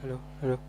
Hello. Hello.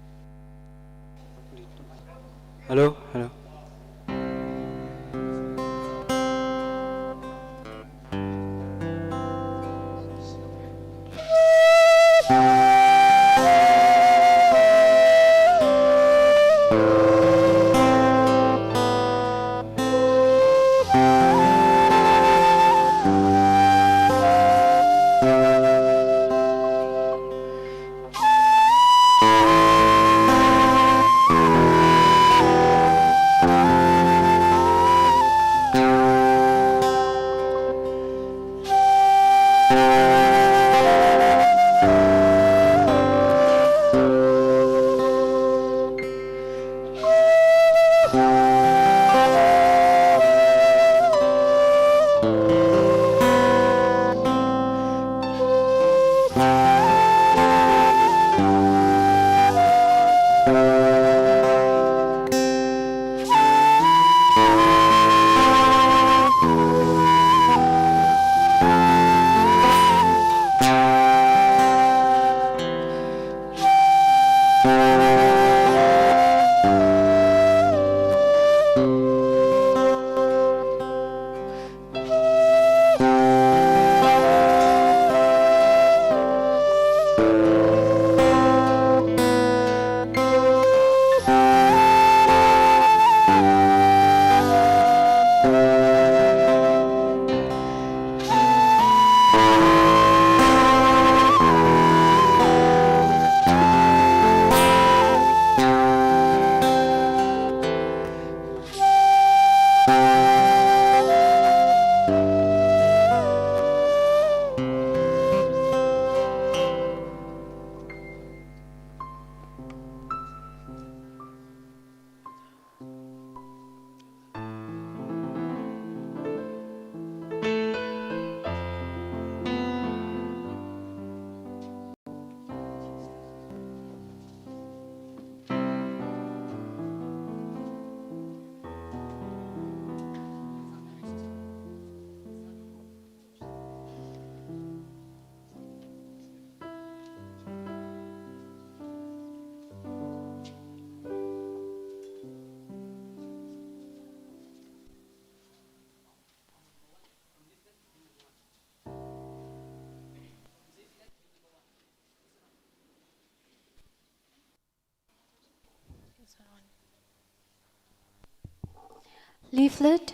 Leaflet,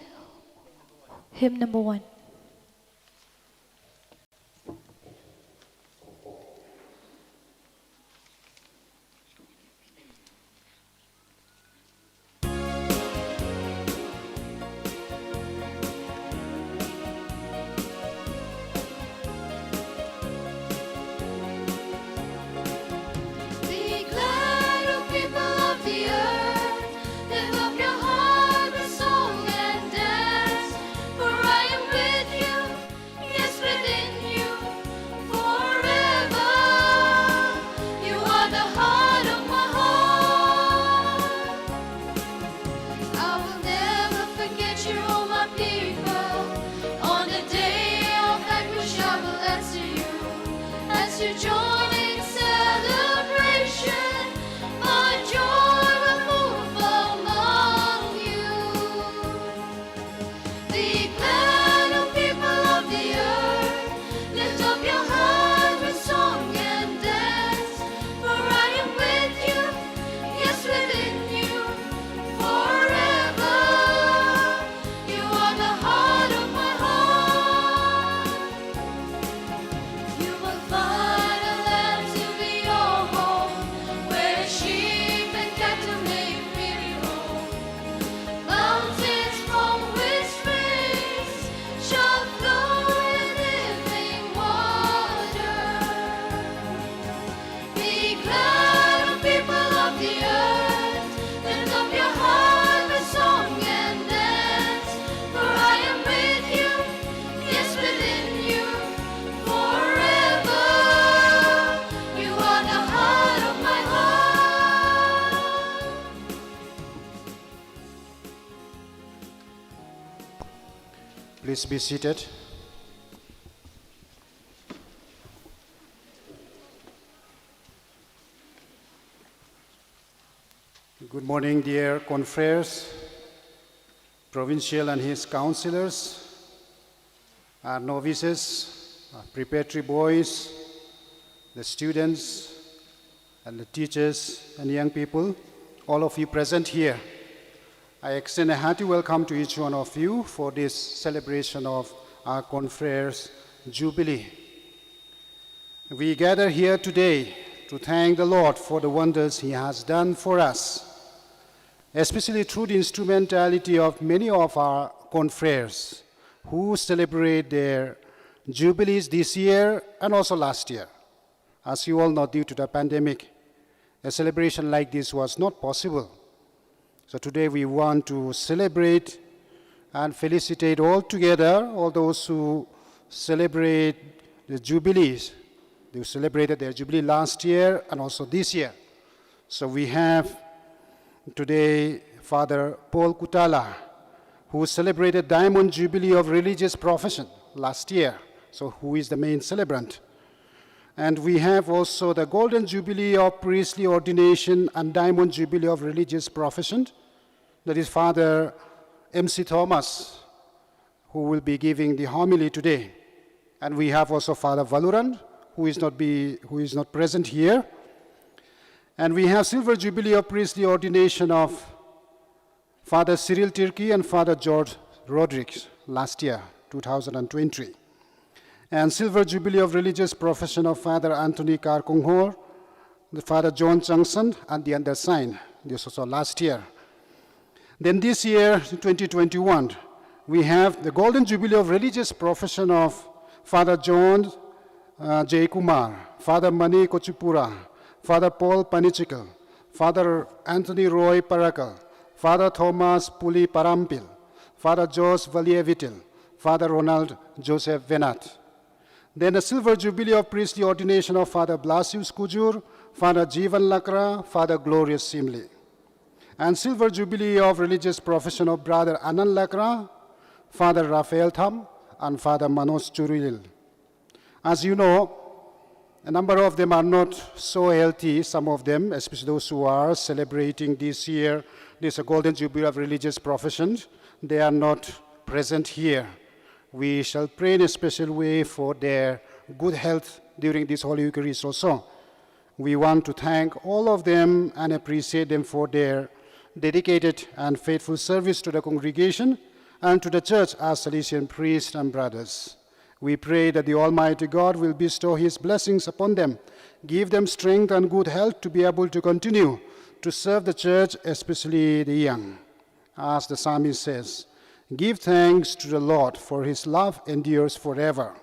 hymn number 1. Please be seated. Good morning, dear confreres, provincial and his councillors, our novices, our preparatory boys, the students, and the teachers and young people, all of you present here. I extend a hearty welcome to each one of you for this celebration of our confreres' Jubilee. We gather here today to thank the Lord for the wonders He has done for us, especially through the instrumentality of many of our confreres who celebrate their jubilees this year and also last year. As you all know, due to the pandemic, a celebration like this was not possible. So today we want to celebrate and felicitate all together all those who celebrate the jubilees. They celebrated their jubilee last year and also this year. So we have today Father Paul Kutala, who celebrated Diamond Jubilee of Religious Profession last year, so who is the main celebrant. And we have also the Golden Jubilee of Priestly Ordination and Diamond Jubilee of Religious Profession. That is Father M.C. Thomas, who will be giving the homily today. And we have also Father Valuran, who is not present here. And we have Silver Jubilee of Priestly Ordination of Father Cyril Tirki and Father George Rodriguez last year, 2020. And Silver Jubilee of Religious Profession of Father Anthony Karkonghor, the Father John Changsan, and the undersigned. This was also last year. Then this year, 2021, we have the Golden Jubilee of Religious Profession of Father John J. Kumar, Father Mani Kochipura, Father Paul Panichikal, Father Anthony Roy Parakal, Father Thomas Puli Parampil, Father Jos Valievitil, Father Ronald Joseph Venat. Then a Silver Jubilee of Priestly Ordination of Father Blasius Kujur, Father Jivan Lakra, Father Glorious Simli. And Silver Jubilee of Religious Profession of Brother Anand Lakra, Father Raphael Tham, and Father Manoj Churil. As you know, a number of them are not so healthy, some of them, especially those who are celebrating this year, this Golden Jubilee of Religious Professions. They are not present here. We shall pray in a special way for their good health during this Holy Eucharist also. We want to thank all of them and appreciate them for their dedicated and faithful service to the congregation and to the church as Salesian priests and brothers. We pray that the Almighty God will bestow His blessings upon them, give them strength and good health to be able to continue to serve the church, especially the young. As the psalmist says, give thanks to the Lord, for His love endures forever.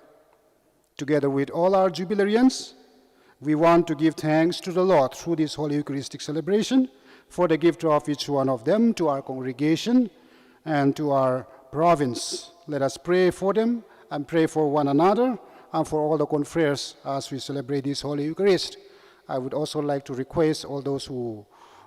Together with all our Jubilarians, we want to give thanks to the Lord through this Holy Eucharistic celebration for the gift of each one of them to our congregation and to our province. Let us pray for them and pray for one another and for all the confreres as we celebrate this Holy Eucharist. I would also like to request all those who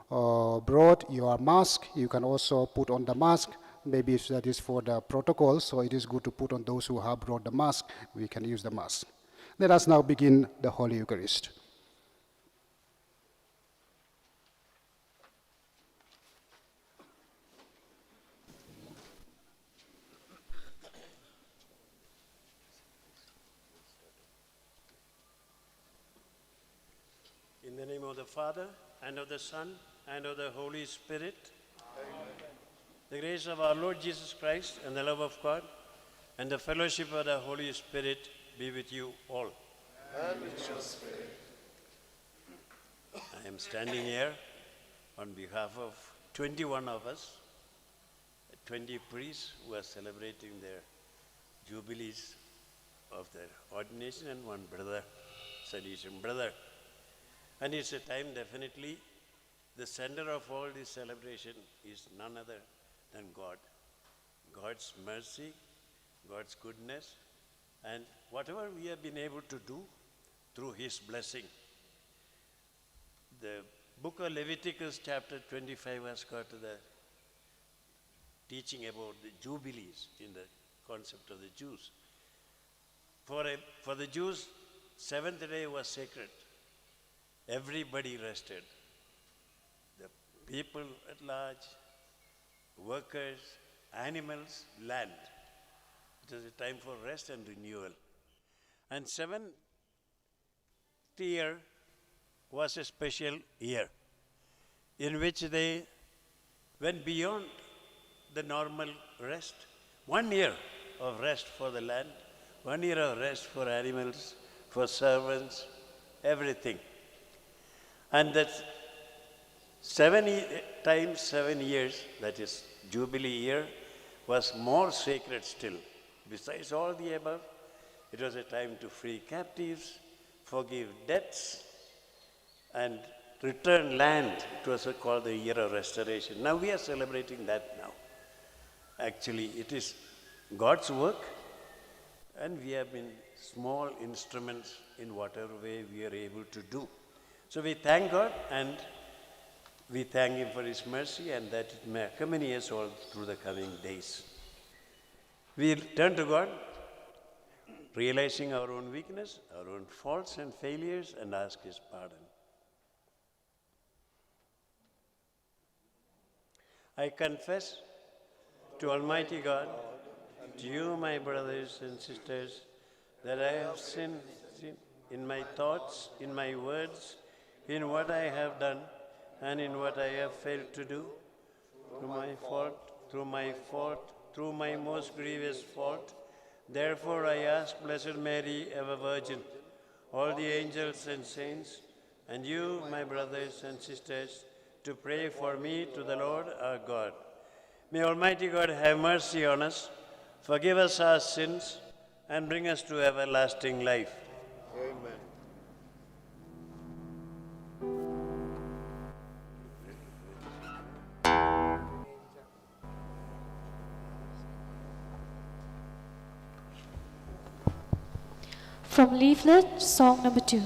brought your mask, you can also put on the mask. Maybe if that is for the protocol, so it is good to put on those who have brought the mask. We can use the mask. Let us now begin the Holy Eucharist. In the name of the Father, and of the Son, and of the Holy Spirit. Amen. The grace of our Lord Jesus Christ, and the love of God, and the fellowship of the Holy Spirit be with you all. And with your spirit. I am standing here on behalf of 21 of us, 20 priests who are celebrating their jubilees of their ordination, and one brother, Salesian brother. And it's a time, definitely, the center of all this celebration is none other than God. God's mercy, God's goodness, and whatever we have been able to do through His blessing. The book of Leviticus chapter 25 has got the teaching about the jubilees in the concept of the Jews. For the Jews, seventh day was sacred. Everybody rested. people at large, workers, animals, land. It was a time for rest and renewal. And 7th year was a special year in which they went beyond the normal rest. 1 year of rest for the land, 1 year of rest for animals, for servants, everything. And that 7 years, that is Jubilee year, was more sacred still. Besides all the above, it was a time to free captives, forgive debts, and return land. It was called the year of restoration. Now we are celebrating that now. Actually, it is God's work, and we have been small instruments in whatever way we are able to do. So we thank God, and we thank Him for His mercy, and that it may accompany us all through the coming days. We turn to God, realizing our own weakness, our own faults and failures, and ask His pardon. I confess to Almighty God, to you, my brothers and sisters, that I have sinned in my thoughts, in my words, in what I have done, and in what I have failed to do, through my most grievous fault. Therefore I ask Blessed Mary, ever Virgin, all the angels and saints, and you, my brothers and sisters, to pray for me to the Lord our God. May Almighty God have mercy on us, forgive us our sins, and bring us to everlasting life. Amen. From leaflet, song number 2.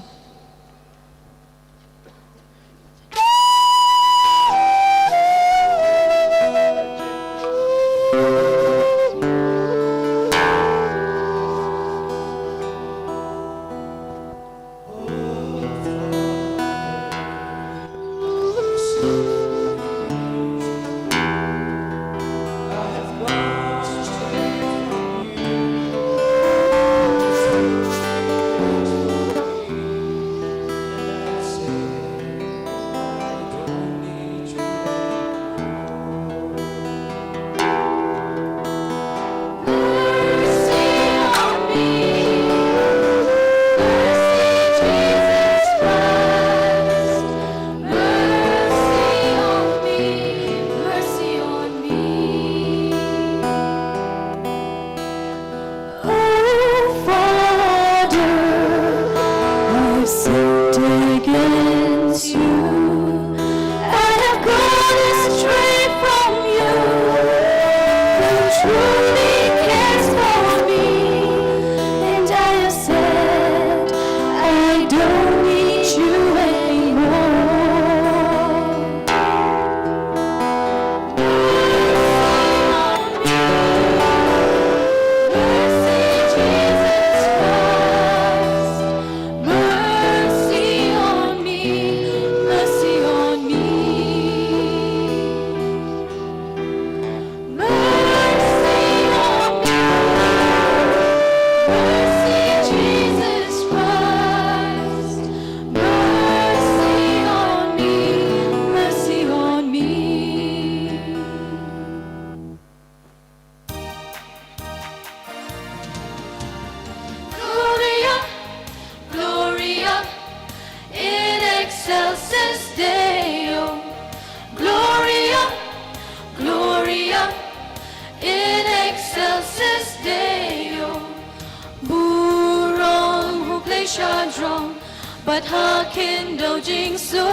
But hakin do jing so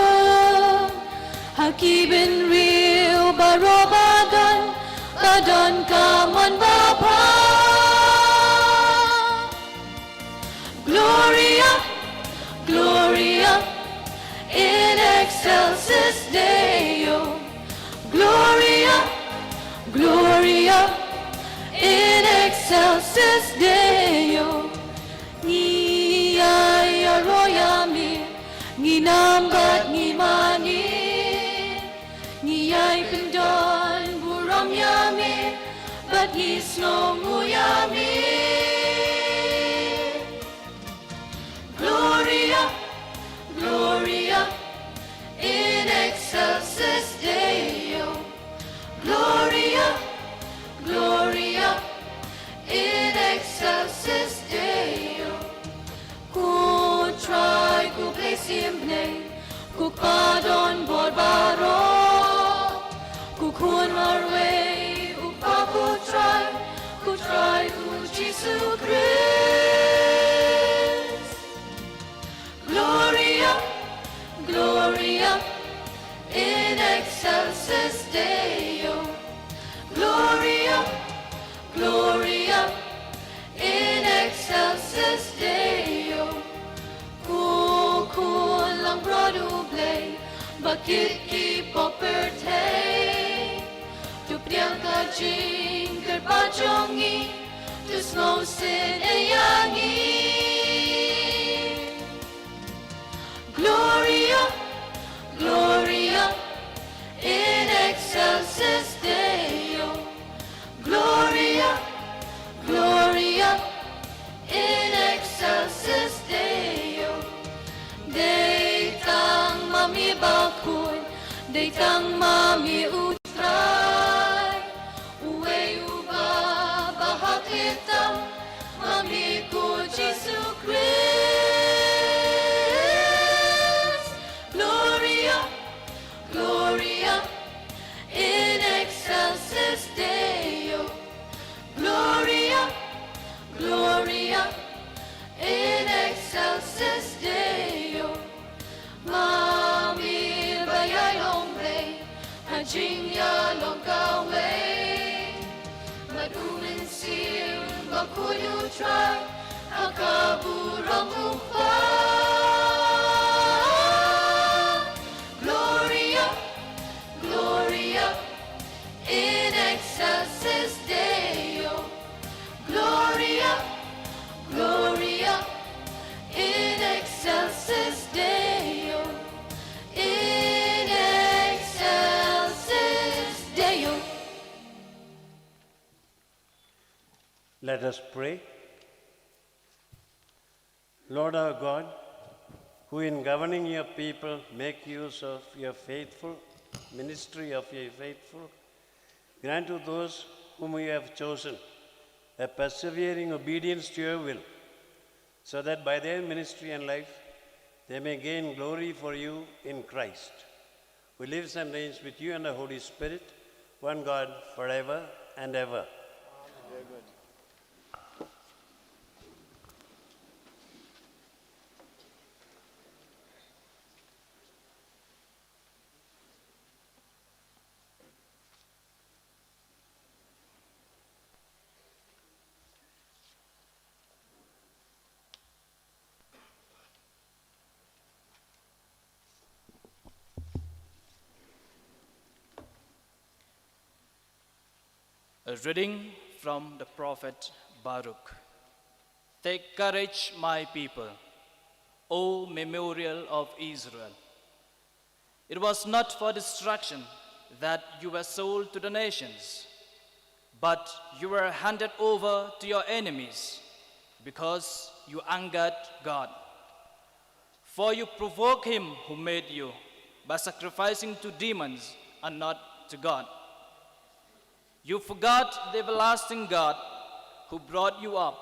Hakibin real barobadan Badon kaman bapa Gloria, Gloria in excelsis Deo Gloria, Gloria in excelsis Deo Ni ay royami Nginambat ni mani yami, but he's no yami. Gloria, Gloria, in excelsis Deo. Gloria, Gloria, in excelsis Deo. Ku try, ku place him name, ku pardon barbaro, ku kun marway, upa ku try, ku Jesus Christ. Gloria, Gloria, in excelsis Deo. Gloria, Gloria, in excelsis Deo. Kukun lang produble, bakit ki poperte? Tu priang ka jing kerpajongi, tu snow sin eyangi. Gloria, Gloria, in excelsis Deo. Gloria, Gloria, in excelsis Deo. Deitang mami bakun, deitang mami utray, uwe uba bahakitang mami ko Jesus Christ. Gloria, Gloria, in excelsis Deo. Gloria, Gloria, in excelsis Deo. Mami bayay hombre, hajing ya long kawe. Madumin sil, bakuyu try, akaburang upa. Gloria, Gloria, in excelsis Deo. Gloria, Gloria, in excelsis Deo. In excelsis Deo. Let us pray. Lord our God, who in governing your people make use of your faithful ministry of your faithful, grant to those whom you have chosen a persevering obedience to your will, so that by their ministry and life they may gain glory for you in Christ, who lives and reigns with you and the Holy Spirit, one God, forever and ever. Amen. A reading from the prophet Baruch. Take courage, my people, O memorial of Israel. It was not for destruction that you were sold to the nations, but you were handed over to your enemies because you angered God. For you provoke him who made you by sacrificing to demons and not to God. You forgot the everlasting God who brought you up,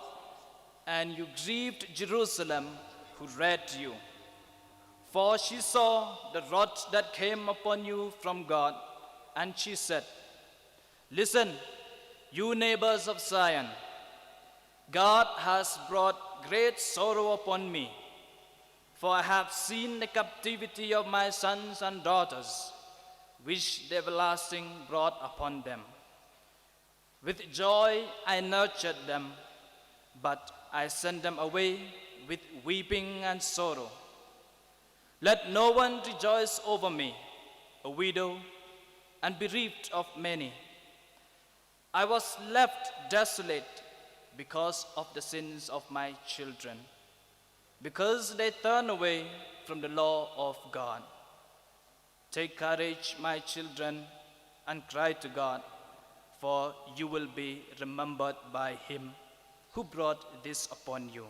and you grieved Jerusalem who reared you. For she saw the wrath that came upon you from God, and she said, Listen, you neighbors of Zion, God has brought great sorrow upon me, for I have seen the captivity of my sons and daughters, which the everlasting brought upon them. With joy I nurtured them, but I sent them away with weeping and sorrow. Let no one rejoice over me, a widow and bereaved of many. I was left desolate because of the sins of my children, because they turn away from the law of God. Take courage, my children, and cry to God, for you will be remembered by him who brought this upon you.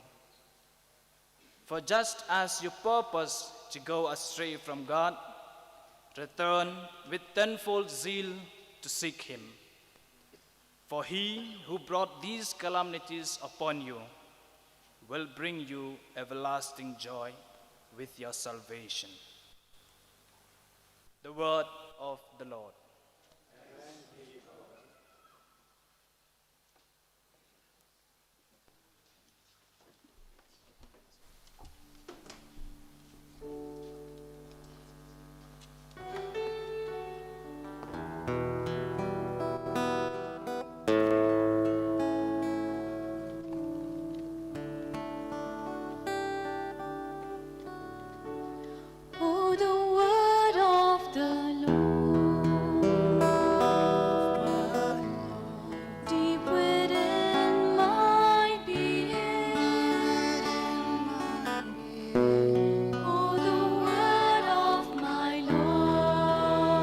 For just as you purpose to go astray from God, return with tenfold zeal to seek him. For he who brought these calamities upon you will bring you everlasting joy with your salvation. The word of the Lord. Oh, the word of the Lord, deep within my being. Oh, the word of my Lord,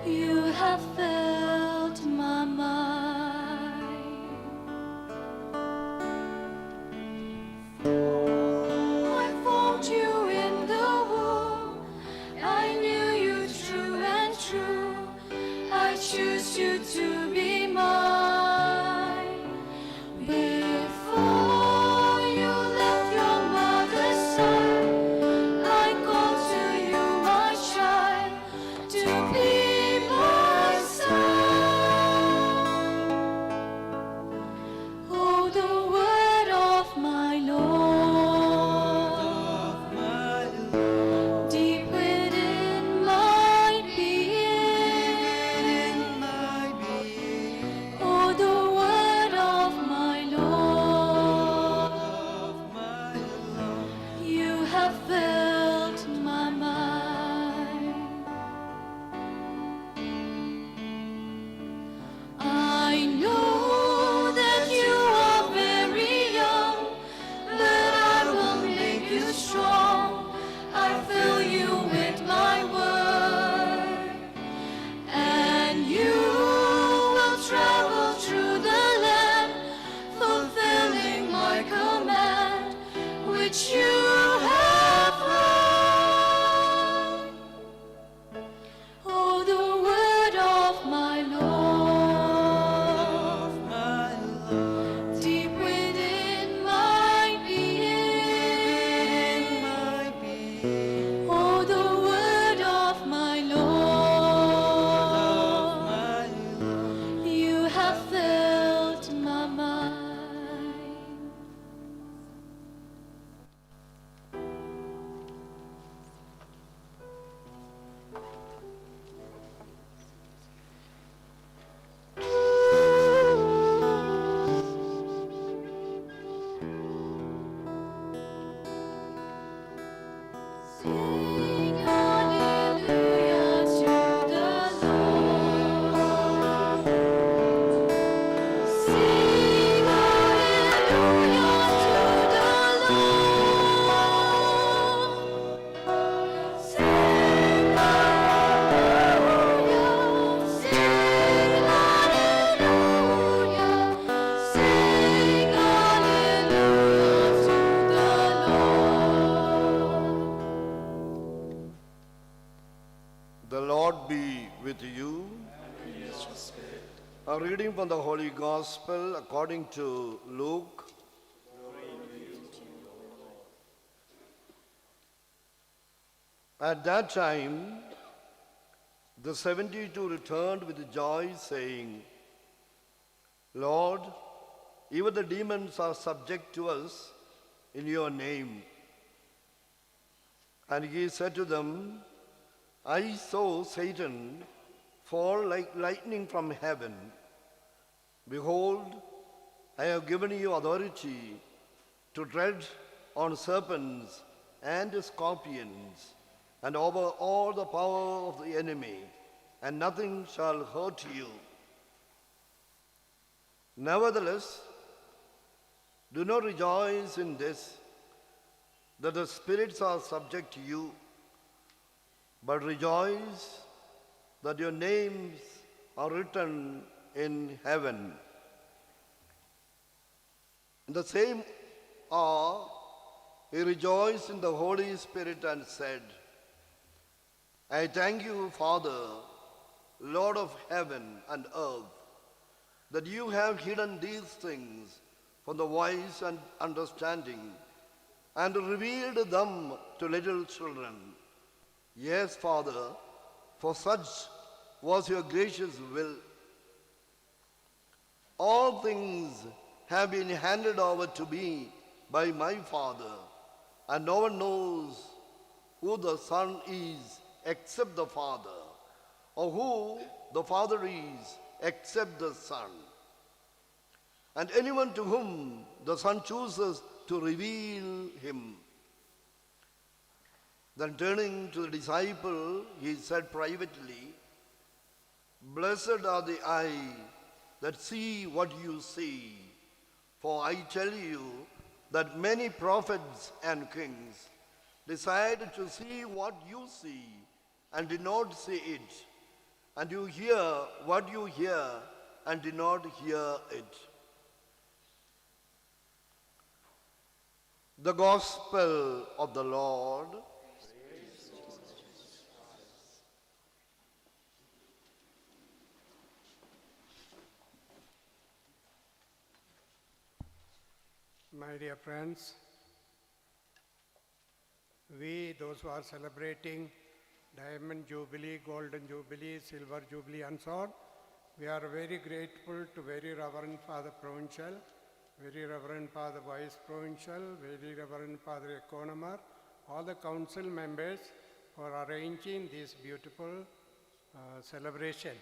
you have filled my mind. I formed you in the womb. I knew you true and true. I choose you to be mine. Before you left your mother's side, I called to you, my child, to be my son. Oh, the word of my Lord, deep within my being. Oh, the word of my Lord, you have filled my mind. I know that you are very young, but I will make you strong. I fill you with my word, and you will travel through the land, fulfilling my command, which you have heard. Oh, the word of my Lord, deep within my being. Oh, the word of my Lord, you have filled my mind. Sing hallelujah to the Lord. Sing hallelujah to the Lord. Sing hallelujah. Sing hallelujah. Sing hallelujah to the Lord. The Lord be with you. A reading from the Holy Gospel according to Luke. At that time, the 72 returned with joy, saying, Lord, even the demons are subject to us in your name. And he said to them, I saw Satan fall like lightning from heaven. Behold, I have given you authority to tread on serpents and scorpions, and over all the power of the enemy, and nothing shall hurt you. Nevertheless, do not rejoice in this, that the spirits are subject to you, but rejoice that your names are written in heaven. In the same hour, he rejoiced in the Holy Spirit and said, I thank you, Father, Lord of heaven and earth, that you have hidden these things from the wise and understanding and revealed them to little children. Yes, Father, for such was your gracious will. All things have been handed over to me by my Father, and no one knows who the Son is except the Father, or who the Father is except the Son. And anyone to whom the Son chooses to reveal him. Then turning to the disciple, he said privately, Blessed are the eyes that see what you see. For I tell you that many prophets and kings desired to see what you see and did not see it, and you hear what you hear and did not hear it. The Gospel of the Lord. My dear friends, we, those who are celebrating Diamond Jubilee, Golden Jubilee, Silver Jubilee and so on, we are very grateful to Very Reverend Father Provincial, Very Reverend Father Vice Provincial, Very Reverend Father Economer, all the council members for arranging this beautiful celebration.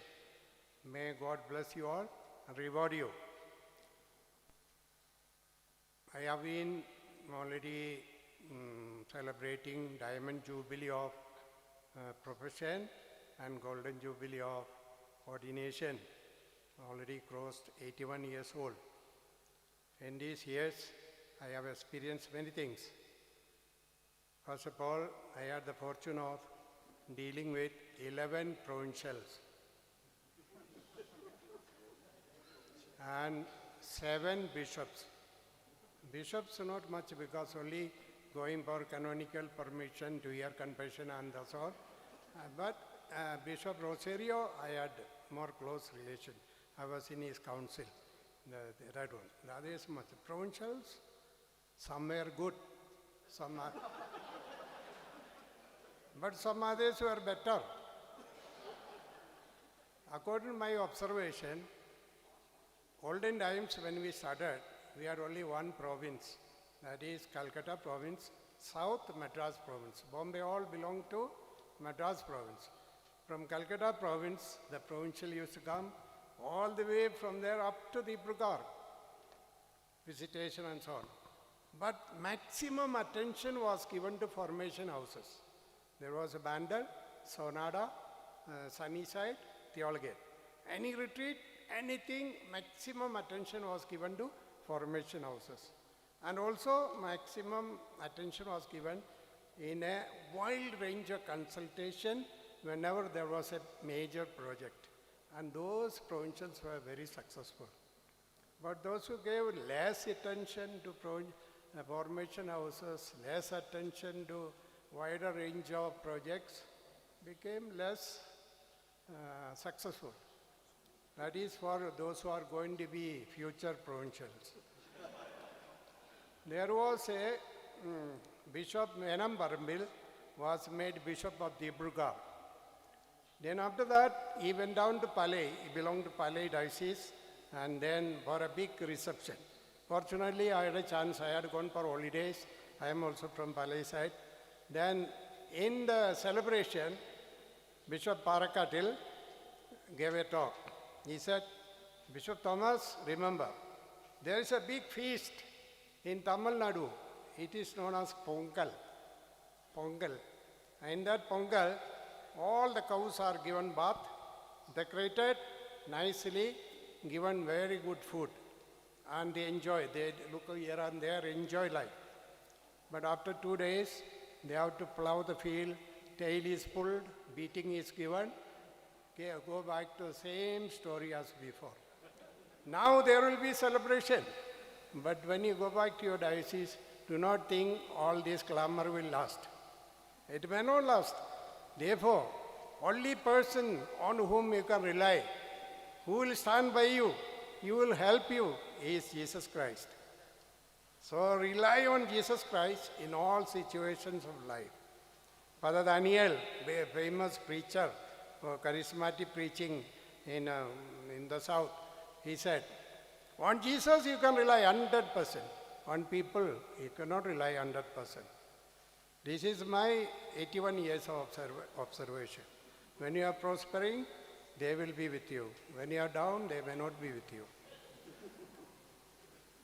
May God bless you all and reward you. I have been already celebrating Diamond Jubilee of profession and Golden Jubilee of ordination. Already crossed 81 years old. In these years, I have experienced many things. First of all, I had the fortune of dealing with 11 provincials and 7 bishops. Bishops not much because only going for canonical permission to hear confession and that's all. But Bishop Rosario, I had more close relation. I was in his council, that one. The others much. Provincials, some were good, some are, but some others were better. According to my observation, olden times when we started, we had only one province, that is Calcutta province, South Madras province. Bombay all belonged to Madras province. From Calcutta province, the provincial used to come all the way from there up to Dibrugarh, visitation and so on. But maximum attention was given to formation houses. There was a Bandar, Sonada, Sunnyside, Theologate. Any retreat, anything, maximum attention was given to formation houses. And also maximum attention was given in a wide range of consultation whenever there was a major project. And those provincials were very successful. But those who gave less attention to formation houses, less attention to wider range of projects, became less successful. That is for those who are going to be future provincials. There was a Bishop Menam Parambil was made Bishop of Dibrugarh. Then after that, he went down to Palay. He belonged to Palay Diocese, and then for a big reception. Fortunately, I had a chance. I had gone for holidays. I am also from Palay side. Then in the celebration, Bishop Parakatil gave a talk. He said, Bishop Thomas, remember, there is a big feast in Tamil Nadu. It is known as Pongal. Pongal. In that Pongal, all the cows are given bath, decorated nicely, given very good food. And they enjoy. They look here and there, enjoy life. But after 2 days, they have to plow the field, tail is pulled, beating is given, go back to the same story as before. Now there will be celebration. But when you go back to your diocese, do not think all this clamor will last. It may not last. Therefore, only person on whom you can rely, who will stand by you, who will help you, is Jesus Christ. So rely on Jesus Christ in all situations of life. Father Daniel, a famous preacher for charismatic preaching in the south, he said, on Jesus you can rely 100%. On people you cannot rely 100%. This is my 81 years of observation. When you are prospering, they will be with you. When you are down, they may not be with you.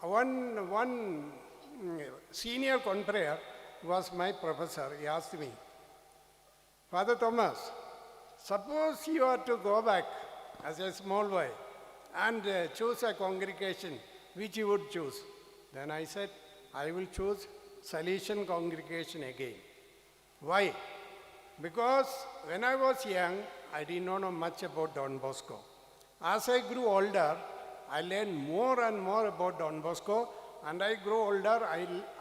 One senior confrere was my professor. He asked me, Father Thomas, suppose you are to go back as a small boy and choose a congregation, which you would choose? Then I said, I will choose Salesian congregation again. Why? Because when I was young, I did not know much about Don Bosco. As I grew older, I learned more and more about Don Bosco, and I grew older,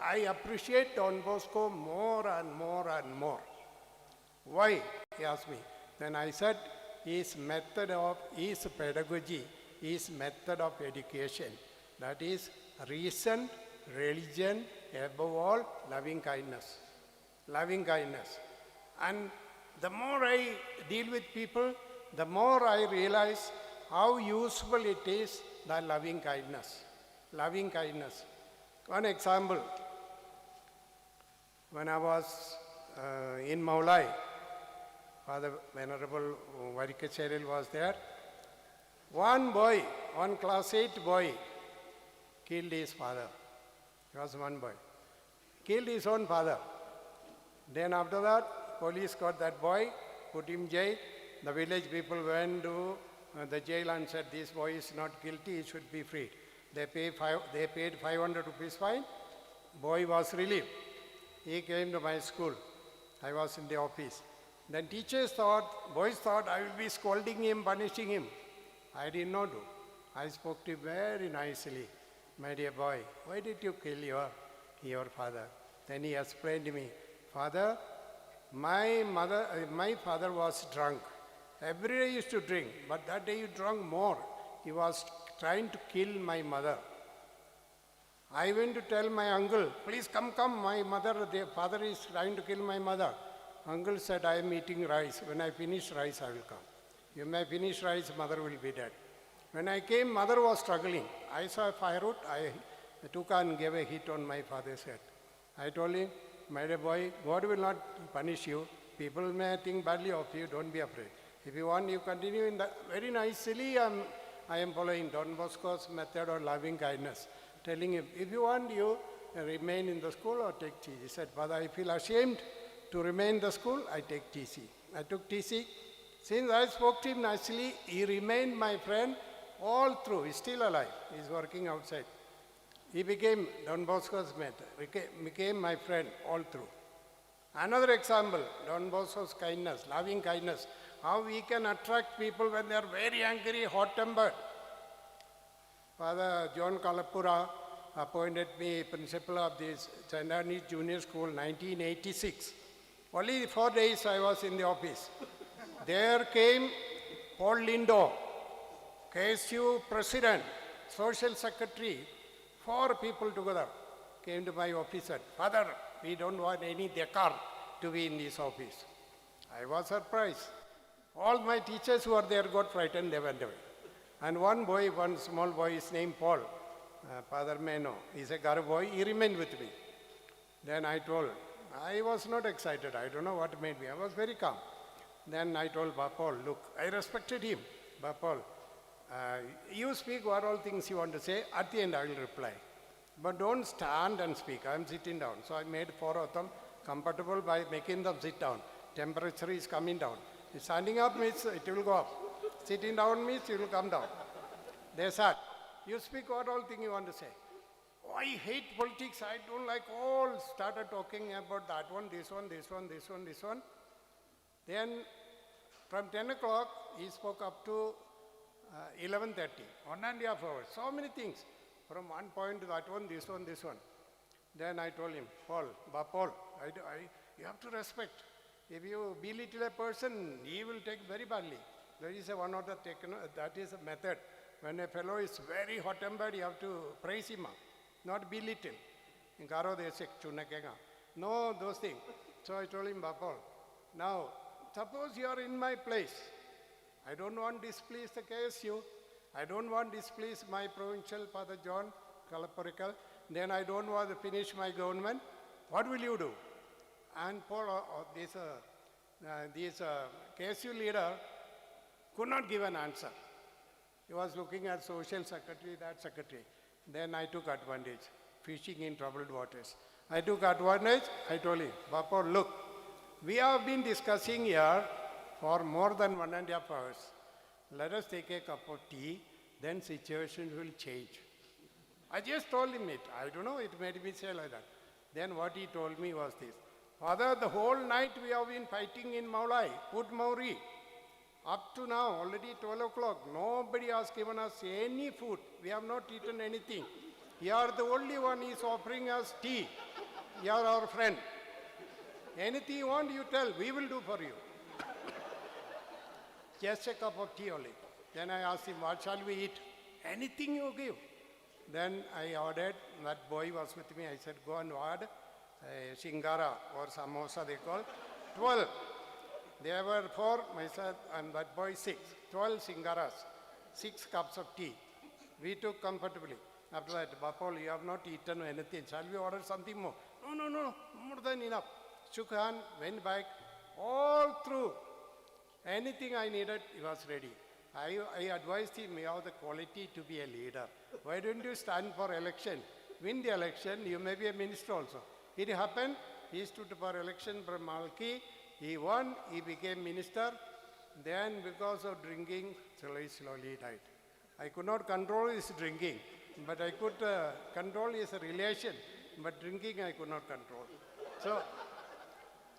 I appreciate Don Bosco more and more and more. Why? He asked me. Then I said, his pedagogy, his method of education, that is reason, religion, above all, loving kindness. Loving kindness. And the more I deal with people, the more I realize how useful it is, the loving kindness. Loving kindness. One example, when I was in Meghalaya, Father Venerable Varikacheril was there. One boy, one class 8 boy, killed his father. He was one boy. Killed his own father. Then after that, police got that boy, put him in jail. The village people went to the jail and said, this boy is not guilty, he should be freed. They paid 500 rupees fine. Boy was relieved. He came to my school. I was in the office. Then boys thought I will be scolding him, punishing him. I did not do. I spoke to him very nicely. My dear boy, why did you kill your father? Then he explained to me, Father, my father was drunk. Every day he used to drink, but that day he drank more. He was trying to kill my mother. I went to tell my uncle, please come, my father is trying to kill my mother. Uncle said, I am eating rice. When I finish rice, I will come. You may finish rice, mother will be dead. When I came, mother was struggling. I saw a firewood. I took and gave a hit on my father's head. I told him, my dear boy, God will not punish you. People may think badly of you. Don't be afraid. If you want, you continue in that. Very nicely, I am following Don Bosco's method of loving kindness. Telling him, if you want, you remain in the school or take TC. He said, Father, I feel ashamed to remain in the school. I take TC. I took TC. Since I spoke to him nicely, he remained my friend all through. He's still alive. He's working outside. He became Don Bosco's mentor, became my friend all through. Another example, Don Bosco's kindness, loving kindness, how we can attract people when they are very angry, hot-tempered. Father John Kalapura appointed me principal of this Chandani Junior School 1986. Only 4 days I was in the office. There came Paul Lindo, KSU president, social secretary, 4 people together came to my office and said, Father, we don't want any dekar to be in this office. I was surprised. All my teachers who were there got frightened, they went away. And one small boy is named Paul, Father Meno. He's a Gar boy, he remained with me. Then I told, I was not excited, I don't know what made me, I was very calm. Then I told Paul, look, I respected him. Paul, you speak what all things you want to say, at the end I will reply. But don't stand and speak, I am sitting down. So I made 4 of them comfortable by making them sit down. Temperature is coming down. Standing up means it will go up. Sitting down means it will come down. They sat. You speak what all thing you want to say. Oh, I hate politics, I don't like all. Started talking about that one, this one, this one, this one, this one. Then from 10 o'clock, he spoke up to 11:30, 1.5 hours, so many things. From one point to that one, this one, this one. Then I told him, Paul, you have to respect. If you belittle a person, he will take very badly. There is one of the that is a method. When a fellow is very hot-tempered, you have to praise him, not belittle. No, those things. So I told him, Paul, now, suppose you are in my place. I don't want to displease the KSU. I don't want to displease my provincial Father John Kalaparikal. Then I don't want to finish my government. What will you do? And Paul, this KSU leader could not give an answer. He was looking at social secretary, that secretary. Then I took advantage, fishing in troubled waters. I took advantage, I told him, Paul, look, we have been discussing here for more than 1.5 hours. Let us take a cup of tea, then situation will change. I just told him it. I don't know, it made me say like that. Then what he told me was this. Father, the whole night we have been fighting in Maulai, Put Mauri. Up to now, already 12 o'clock, nobody has given us any food. We have not eaten anything. You are the only one who is offering us tea. You are our friend. Anything you want, you tell, we will do for you. Just a cup of tea only. Then I asked him, what shall we eat? Anything you give. Then I ordered, that boy was with me, I said, go and order shingara or samosa they call, 12. There were 4, myself and that boy 6. 12 singaras, 6 cups of tea. We took comfortably. After that, Bapol, you have not eaten anything. Shall we order something more? No, more than enough. Shook hand, went back, all through. Anything I needed, he was ready. I advised him, you have the quality to be a leader. Why don't you stand for election? Win the election, you may be a minister also. It happened, he stood for election from Malki, he won, he became minister. Then because of drinking, slowly died. I could not control his drinking, but I could control his relation, but drinking I could not control. So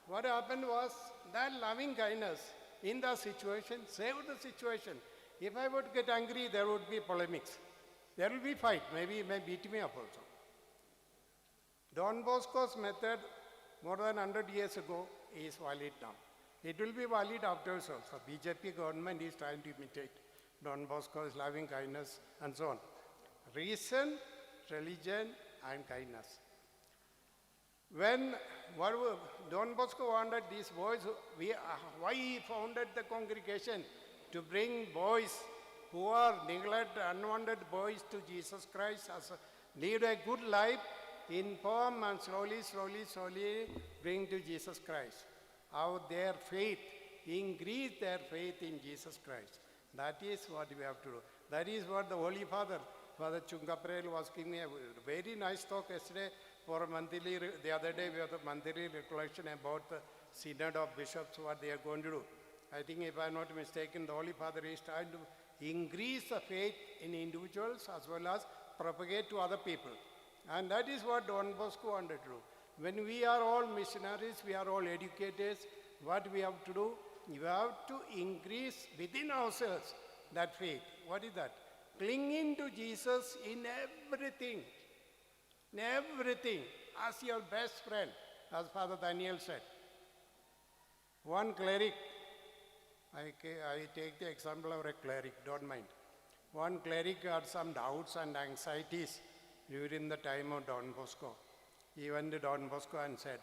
what happened was that loving kindness in the situation saved the situation. If I would get angry, there would be polemics. There will be fight. Maybe he may beat me up also. Don Bosco's method more than 100 years ago is valid now. It will be valid afterwards also. BJP government is trying to imitate Don Bosco's loving kindness and so on. Reason, religion and kindness. When Don Bosco wanted these boys, why he founded the congregation? To bring boys who are neglected, unwanted boys to Jesus Christ, lead a good life, inform and slowly bring to Jesus Christ. How their faith, increase their faith in Jesus Christ. That is what we have to do. That is what the Holy Father, Father Chungaprel was giving me a very nice talk yesterday for a monthly, the other day we had a monthly recollection about the Synod of Bishops, what they are going to do. I think if I am not mistaken, the Holy Father is trying to increase the faith in individuals as well as propagate to other people. And that is what Don Bosco wanted to do. When we are all missionaries, we are all educators, what we have to do? We have to increase within ourselves that faith. What is that? Clinging to Jesus in everything. In everything. As your best friend, as Father Daniel said. One cleric, I take the example of a cleric, don't mind. One cleric had some doubts and anxieties during the time of Don Bosco. He went to Don Bosco and said,